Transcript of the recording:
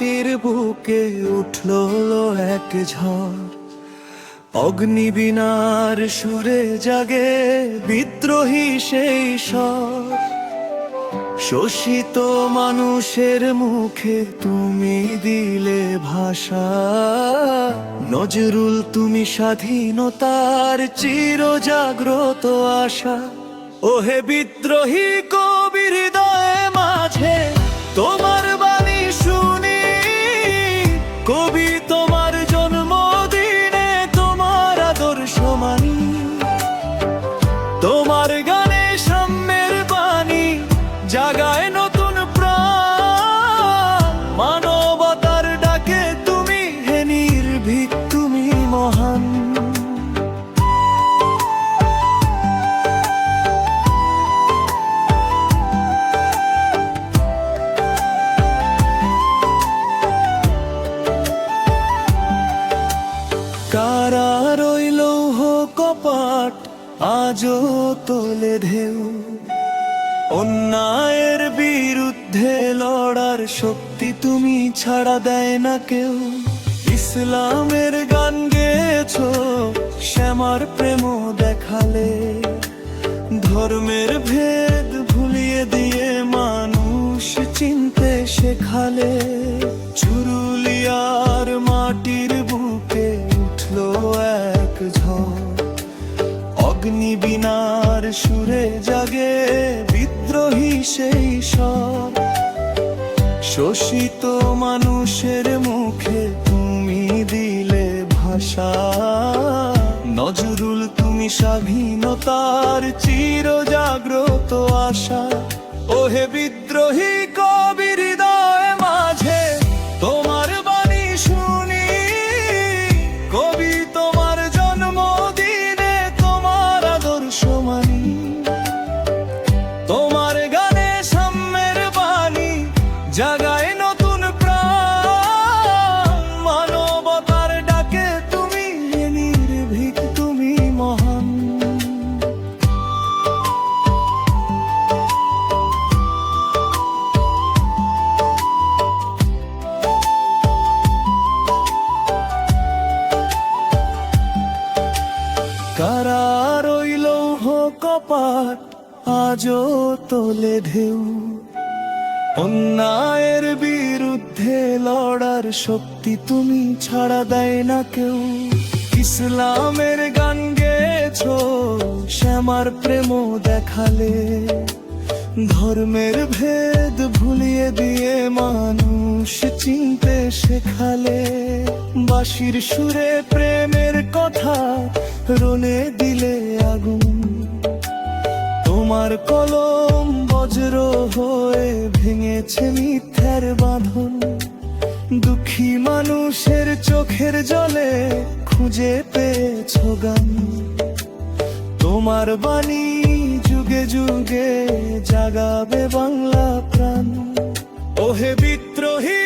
মাটির বুকে উঠল এক ঝড়, অগ্নিবীণার সুরে জাগে বিদ্রোহী সেই স্বর। শোষিত মানুষের মুখে তুমি দিলে ভাষা, নজরুল তুমি স্বাধীনতার চিরজাগ্রত আশা। ওহে বিদ্রোহী কবির হৃদয়ে মাঝে তোমার বাণী শুনি, কবি তোমার জন্মদিনে তোমার আদর্শ মানি। তোমার গানে সাম্যের বাণী জাগায় নতুন প্রাণ, মানবতার ডাকে তুমি হে নির্ভীক, তুমি মহান। কারা রইল কপাট আজও তোলে ঢেউ, অন্যায়ের বিরুদ্ধে লড়ার শক্তি তুমি ছাড়া দেয় না কেউ। ইসলামের গান গেয়েছো, শ্যামার প্রেম দেখালে, ধর্মের ভেদ ভুলিয়ে দিয়ে মানুষ চিনতে শেখালে। চুরুলিয়ার মাটির বুকে উঠলো এক ঝড়, অগ্নিবীণার সুরে জাগে বিদ্রোহী সেই স্বর। শোষিত মানুষের মুখে তুমি দিলে ভাষা, নজরুল তুমি স্বাধীনতার চিরজাগ্রত আশা। ওহে বিদ্রোহী কবির হৃদয়ে মাঝে তোমার বাণী শুনি, কবি তোমার জন্মদিনে তোমার আদর্শ মানি। তোমার গানে সাম্যের বাণী জাগায় নতুন প্রাণ, মানবতার ডাকে তুমি নির্ভীক, তুমি মহান। কারা রইল কপাট আজও তোলে ঢেউ, অন্যায়ের বিরুদ্ধে লড়ার শক্তি তুমি ছাড়া দেয় না কেউ। ইসলামের গান গেয়েছো, শ্যামার প্রেম দেখালে, ধর্মের ভেদ ভুলিয়ে দিয়ে মানুষ চিনতে শেখালে। বাঁশির সুরে প্রেমের কথা রনে দিলে আগুন, তোমার কলম বজ্র হয়ে ভেঙেছে মিথ্যার বাঁধন। দুঃখী মানুষের চোখের জলে খুঁজে পেয়েছো গান, তোমার বাণী যুগে যুগে জাগাবে বাংলা প্রাণ। ওহে বিদ্রোহী